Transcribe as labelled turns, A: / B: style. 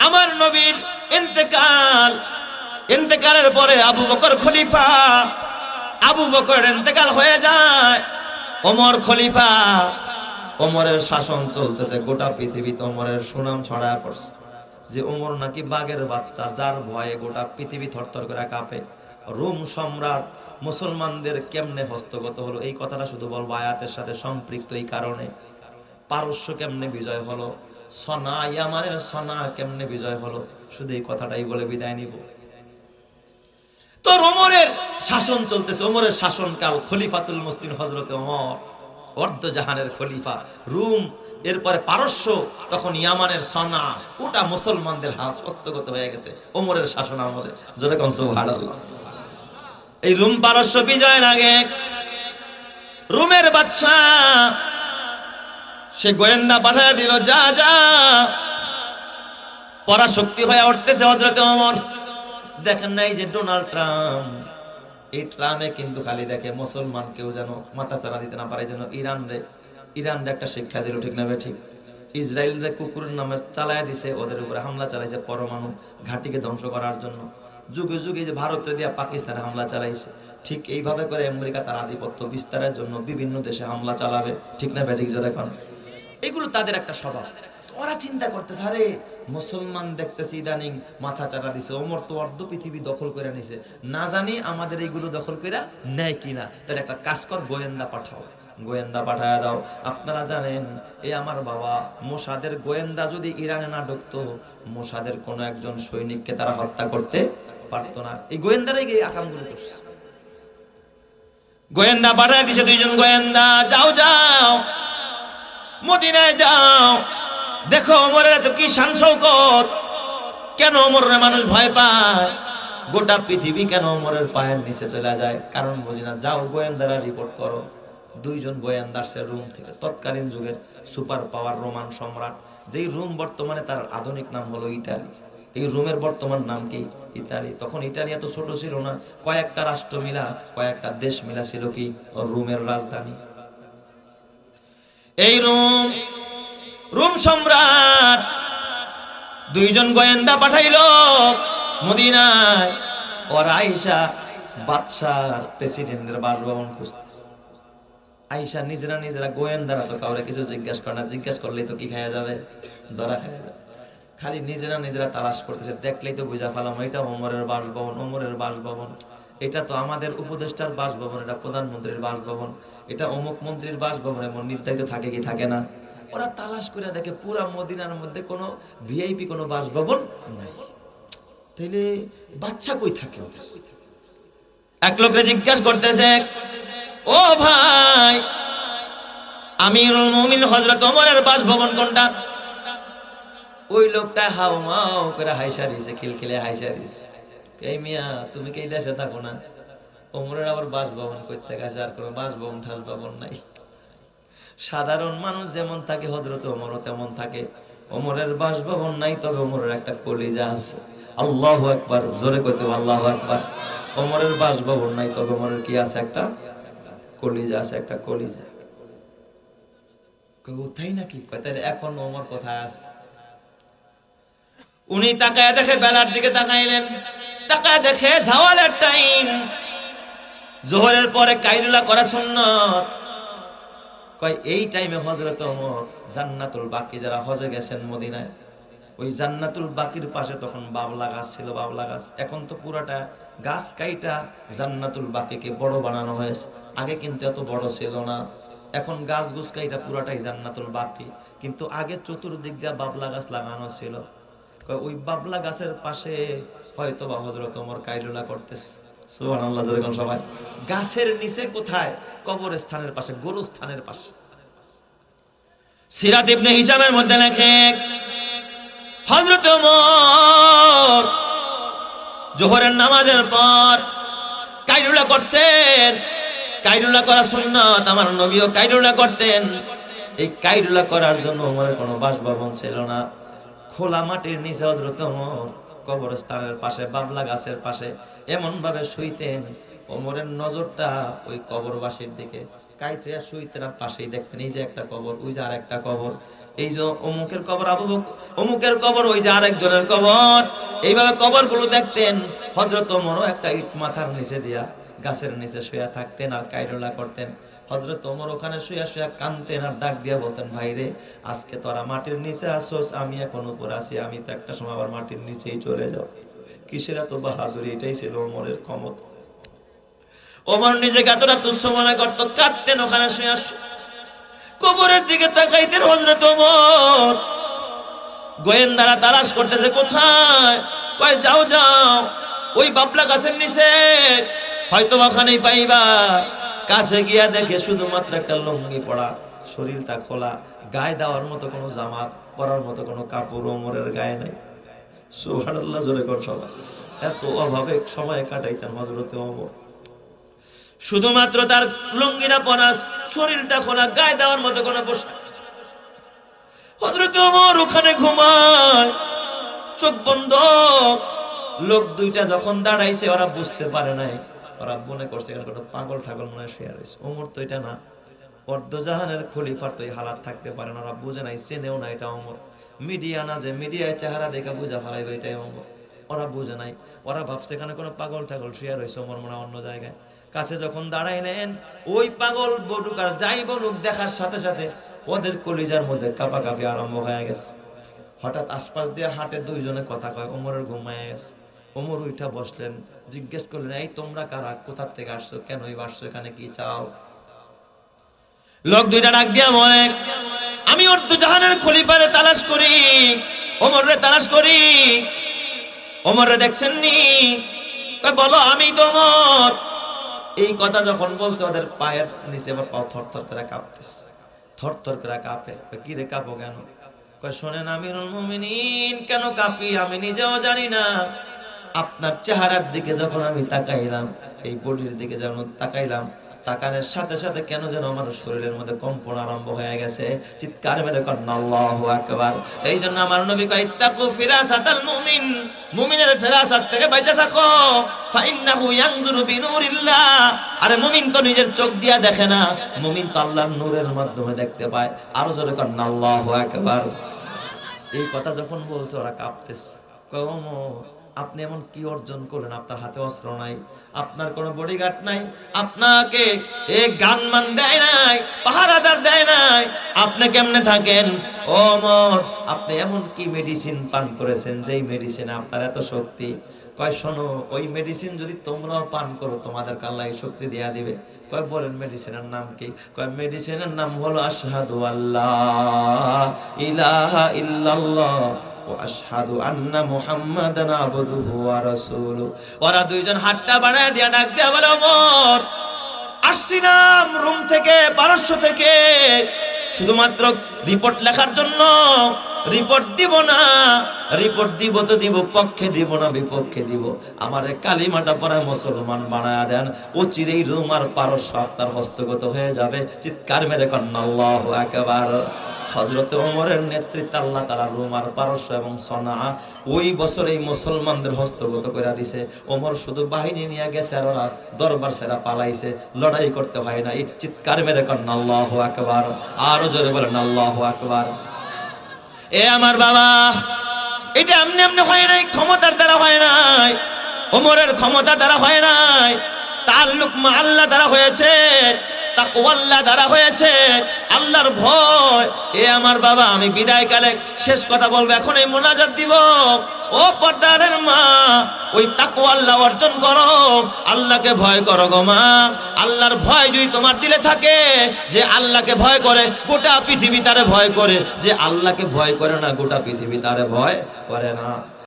A: আমার নবীর ইন্তেকালের পরে আবু বকর খলিফা, আবু বকরের ইন্তেকাল হয়ে যায়, ওমর খলিফা। ওমরের শাসন চলতেছে গোটা পৃথিবীতে। ওমরের সুনাম ছড়ায় পড়ছে যে ওমর নাকি বাঘের বাচ্চা, যার ভয়ে গোটা পৃথিবী থরথর করে কাঁপে। রোম সম্রাট মুসলমানদের কেমনে হস্তগত হলো, এই কথাটা শুধু বলবো আয়াতের সাথে সম্পৃক্ত। এই কারণে পারস্য কেমনে বিজয় হলো, সনা ইয়ামানের সনা কেমনে বিজয় হলো, শুধু এই কথাটাই বলে বিদায় নিব। তো ওমরের শাসন চলতেছে, ওমরের শাসনকাল, খলিফাতুল মুসলিম হযরতে ওমর, অর্ধ জাহানের খলিফা। রোম, এরপরে পারস্য, তখন ইয়ামানের সনা, ওটা মুসলমানদের হস্তগত হয়ে গেছে ওমরের শাসন আমলে। জোরে কোন সুবহানাল্লাহ। এই রোম পারস্য বিজয়ের আগে রোমের বাদশা সে গোয়েন্দা পাঠায় দিল, যা যা পরাশক্তি হয়ে উঠতেছে হযরতে ওমর। দেখেন নাই যে ডোনাল্ড ট্রাম্প, এই ট্রাম্পে কিন্তু খালি দেখে মুসলমান কেউ যেন মাথা চারা দিতে না পারে, যেন ইরানরে একটা শিক্ষা দিল, ঠিক না ঠিক? ইসরায়েলরে কুকুরের নামে চালায় দিছে, ওদের উপরে হামলা চালাইছে পরমাণু ঘাঁটিকে ধ্বংস করার জন্য। যুগে যুগে যে ভারতের দিয়া পাকিস্তানে হামলা চালাইছে, ঠিক এইভাবে করে আমেরিকা তার আধিপত্য বিস্তারের জন্য বিভিন্ন দেশে হামলা চালাবে, ঠিক না ঠিক? দেখুন এগুলো তাদের একটা স্বভাব। ওরা চিন্তা করতেছে, আরে মুসলমান দেখতেছি ইদানিং মাথা চারা দিছে, ওমর তো অর্ধ পৃথিবী দখল করে নিছে, না জানি আমাদের এইগুলো দখল করে নেয় কিনা। তাহলে একটা কাজ কর, গোয়েন্দা পাঠাও, গোয়েন্দা পাঠায় দাও। আপনারা জানেন এই আমার বাবা মোসাদের গোয়েন্দা যদি ইরানে না ঢুকতো, মোসাদের কোন একজন সৈনিককে তারা হত্যা করতে পারতো না। এই গোয়েন্দারাই গিয়ে আকামগুলো করছে। গোয়েন্দা পাঠায় দিছে দুইজন গোয়েন্দা, যাও যাও মদিনায় যাও, দেখো ওমরের এত কি শান শৌকত, কেন ওমরের মানুষ ভয় পায়, গোটা পৃথিবী কেন ওমরের পায়ের নিচে চলে যায়, কারণ বুঝি না। যাও গোয়েন্দারা রিপোর্ট করো। দুইজন গোয়েন্দা আসছে রোম থেকে, তৎকালীন যুগের সুপার পাওয়ার রোমান সম্রাট, যেই রোম বর্তমানে তার আধুনিক নাম হলো ইতালি। এই রোমের বর্তমান নাম কি? ইতালি। তখন ইতালি এত ছোট ছিল না, কয়েকটা রাষ্ট্র মিলা, কয়েকটা দেশ মিলা ছিল কি রোমের রাজধানী। এই রোম সম্রাট দুইজন গোয়েন্দা পাঠাইলো মদিনায়। ওরা আয়েশা বাদশার প্রেসিডেন্টের বাসভবন খুঁজতেছে। আয়েশা নিজেরা গোয়েন্দারা তো কাউরে কিছু জিজ্ঞেস করে না, জিজ্ঞেস করলেই তো কি খাওয়া যাবে, ধরা খাওয়া যাবে। খালি নিজেরা তালাশ করতেছে, দেখলেই তো বুঝা ফেলাম এটা ওমরের বাসভবন, ওমরের বাসভবন, এটা তো আমাদের উপদেষ্টার বাসভবন, এটা প্রধানমন্ত্রীর বাসভবন, এটা অমুক মন্ত্রীর বাসভবন, এমন নির্ধারিত থাকে কি থাকে না। ওরা তালাশ করে দেখে পুরা মদিনার মধ্যে কোনো ভিআইপি কোনো বাসভবন নাই। তাইলে বাচ্চা কই থাকে? এক লোকরে জিজ্ঞাসা করতেছে, ও ভাই, আমিরুল মুমিন হযরত ওমরের বাসভবন কোনটা? ওই লোকটা হাও মাও করে হাইসা দিছে, খিলখিলে হাইসা দিছে। এই মিয়া, তুমি কি এই দেশে থাকো না? ওমরের আবার বাসভবন কই থেকে আসে? আর কোনো বাসভবন ঠাসভবন নাই। সাধারণ মানুষ যেমন থাকে হযরত ওমরও তেমন থাকে। ওমরের বাসভবন নাই, তবে ওমরের একটা কলিজা আছে। আল্লাহু আকবার, জোরে কইতে আল্লাহু আকবার। ওমরের বাসভবন নাই, তবে ওমরের কি আছে? একটা কলিজা আছে, একটা কলিজা। তাই নাকি? তাহলে এখন ওমর কোথায় আছে? উনি তাকায় দেখে, বেলার দিকে তাকাইলেন, তাকায় দেখে জাওয়ালের টাইম, জোহরের পরে কাইলুলা করা সুন্নাত। কয় এই টাইমে হযরত ওমর জান্নাতুল বাকি, যারা হজে গেছেন মদিনায়, ওই জান্নাতুল বাকির পাশে তখন বাবলা গাছ ছিল, বাবলা গাছ। এখন তো পুরাটা গাছ কাইটা জান্নাতুল বাকিকে বড় বানানো হয়েছে, আগে কিন্তু এত বড় ছিল না। এখন গাছ গুছ কাইটা পুরাটাই জান্নাতুল বাকি, কিন্তু আগে চতুর্দিক দিয়ে বাবলা গাছ লাগানো ছিল। ওই বাবলা গাছের পাশে হয়তো বা হযরত ওমর কাইলুলা করতেছে। সুবহানাল্লাহ, যেরকম সবাই। গাছের নিচে কোথায়? কবরস্থানের পাশে, গোরস্থানের পাশে। সিরাত ইবনে হিশামের মধ্যে লেখে, হযরত ওমর জোহরের নামাজের পর কাইলুলা করতেন। কাইলুলা করা সুন্নাত, আমার নবীও কাইলুলা করতেন। এই কাইলুলা করার জন্য ওমরের কোনো বাসভবন ছিল না। খোলা মাটির নিচে হযরত ওমর কবরস্থানের পাশে, বাবলা গাছের পাশে এমন ভাবে শুইতেন, ওমরের নজরটা ওই কবরবাসীর দিকে। কাইতে শুইতে না, পাশেই দেখতেন এই যে একটা কবর, ওই যে আর একটা কবর, এই যে অমুকের কবর, অমুকের কবর, ওই যে আরেকজনের কবর, এইভাবে কবরগুলো দেখতেন। হযরত ওমরও একটা ইট মাথার নিচে দিয়া গাছের নিচে শুয়ে থাকতেন আর কাইরোলা করতেন। হযরত ওমর ওখানে শুয়ে শুয়ে কাঁদতেন আর ডাক দিয়া বলতেন, ভাইরে আজকে তোরা মাটির নিচে আসোস, আমি এখন উপরে আছি, আমি তো একটা সময় আবার মাটির নিচেই চলে যাব। কিসের এত বাহাদুরি, এটাই ছিল ওমরের ক্ষমতা। ওমর নিজেকে এতটা তুচ্ছ মনে করতো, কাঁদতেন ওখানে শুয়ে শুয়ে, কবরের দিকে তাকাইতেন। হযরত ওমর গোয়েন্দারা তালাশ করতেছে, কোথায়? কয় যাও যাও ওই বাবলা গাছের নিচে, হয়তো ওখানেই পাইবা। কাছে গিয়া দেখে শুধুমাত্র একটা লুঙ্গি পড়া, শরীরটা খোলা, গায়ে দেওয়ার মতো কোনো জামা পরার মতো কোনো কাপড় ওমরের গায়ে নাই। সুবহানাল্লাহ, জোরে কর সবাই। এত অভাবে সময় কাটাইতেন হযরত ওমর, শুধুমাত্র তার লুঙ্গিটা পরা, শরীরটা খোলা, গায়ে দেওয়ার মতো কোনো পোশাক। হযরত ওমর ওখানে ঘুমায়, চোখ বন্ধ। লোক দুইটা যখন দাঁড়াইছে ওরা বুঝতে পারে নাই, ওরা মনে করছে এখানে কোনো পাগল ঠাগল মনে হয় শুয়ে রয়েছে। ওমর তো এটা না, অর্ধজাহানের খলিফার তো এই হালাত থাকতে পারে না। ওরা বুঝে নাই, চেনেও না এটা ওমর। মিডিয়া না, যে মিডিয়ায় চেহারা দেখা বুঝা ফেলাইবে এটাই ওমর, ওরা বুঝে নাই। ওরা ভাবছে এখানে কোনো পাগল ঠাগল শুয়ে রয়েছে, ওমর মনে অন্য জায়গায়। কাছে যখন দাঁড়াইলেন, ওই পাগল বলুক আর যাই বলুক, দেখার সাথে সাথে ওদের কলিজার মধ্যে কাঁপাকাঁপি আরম্ভ হয়ে গেছে। হঠাৎ আশপাশ দিয়ে হাঁটে দুইজনে কথা কয়, ওমরের ঘুমায় গেছে। ওমর উঠা বসলেন, জিজ্ঞেস করলেন, এই তোমরা কারা, কোথা থেকে আসছো, কেনই আসছো, এখানে কি চাও? লোক দুইটা ডাক দিয়া বলে, আমি অর্ধজাহানের খলিফারে তালাশ করি, ওমরে তালাশ করি। ওমরে দেখছেন নি? কয় বলো, আমি তো ওমর। এই কথা যখন বলছে, ওদের পায়ের নিচে আবার পাও থরথর করে কাঁপতেছে, থরথর করে কাঁপে। কি রে কাঁপো কেন? কয় শোনেন আমিরুল মুমিনিন, কেন কাঁপি আমি নিজেও জানি না। আপনার চেহারার দিকে যখন আমি তাকাইলাম, এই বডির দিকে যখন তাকাইলাম, তাকানোর সাথে সাথে কেন যেন আমার শরীরের মধ্যে কম্পন আরম্ভ হয়ে গেছে। চিৎকার মেরে করেন আল্লাহু আকবার। এই জন্য আমার নবী কয়, ইত্তাকু ফিরাসাতাল মুমিন, মুমিনের ফিরাসাত থেকে বেঁচে থাকো, ফাইন্নাহু ইয়ানজুরু বিনুরিল্লাহ। আরে মুমিন তো নিজের চোখ দিয়া দেখে না, মুমিন তো আল্লাহর নূরের মাধ্যমে দেখতে পায়। আরো জোরে করেন আল্লাহু আকবার। এই কথা যখন বলছে ওরা কাঁপতেছে। কয় ওমর, আপনি এমন কি অর্জন করলেন? আপনার হাতে অস্ত্র নাই, আপনার কোনো বডিগার্ড নাই, আপনাকে গানমান দেয় নাই, পাহারাদার দেয় নাই, আপনি কেমনে থাকেন? ওমর, আপনি এমন কি মেডিসিন পান করেছেন যেই মেডিসিনে আপনার এত শক্তি? কয় শোনো, ওই মেডিসিন যদি তোমরাও পান করো, তোমাদের আল্লাহ এই শক্তি দেয়া দিবে। কয় বলেন মেডিসিনের নাম কি? কয় মেডিসিনের নাম হলো আশহাদু আল্লাহ ইলাহা ইল্লাল্লাহ ওয়া আশহাদু আন্না মুহাম্মাদান আবদুহু ওয়া রাসূলুহু। ওরা দুইজন হাতটা বাড়ায় দিয়া ডাক দেয়া বলে, ওমর, আসছিলাম রুম থেকে, পারস্য থেকে, শুধুমাত্র রিপোর্ট লেখার জন্য। রিপোর্ট দিব না, রিপোর্ট দিব তো দিব, পক্ষে দিব না বিপক্ষে দিব। আমার কালিমাটা পরে মুসলমান বানায়া দেন, অচিরেই রোম আর পারস্য আপনার হস্তগত হয়ে যাবে। চিৎকার মেরে কন্না আল্লাহু আকবার। হযরত ওমরের নেতৃত্বে আল্লাহ তাআলা রোম আর পারস্য এবং সনা ওই বছর এই মুসলমানদের হস্তগত করে দিছে। ওমর শুধু বাহিনী নিয়ে গেছে আর ওরা দরবার ছেড়ে পালাইছে, লড়াই করতে হয় নাই। চিৎকার মেরে কন্না আল্লাহু আকবার। আরো জোরে বলেন আল্লাহু আকবার। এ আমার বাবা, এটা এমনি এমনি হয় নাই, ক্ষমতার দ্বারা হয় নাই, ওমরের ক্ষমতা দ্বারা হয় নাই, তাআল্লুক মা আল্লাহ দ্বারা হয়েছে, তাকওয়া আল্লাহ দ্বারা হয়েছে, আল্লাহর ভয়। এ আমার বাবা, আমি বিদায় কালে শেষ কথা বলবো, এখন এই মোনাজাত দিব। ও পর্দারের মা, ওই তাকওয়া আল্লাহ অর্জন করো, আল্লাহকে ভয় করো গো মা। আল্লাহর ভয় যদি তোমার দিলে থাকে, যে আল্লাহকে ভয় করে গোটা পৃথিবী তারে ভয় করে, যে আল্লাহকে ভয় করে না গোটা পৃথিবী তারে ভয় করে না।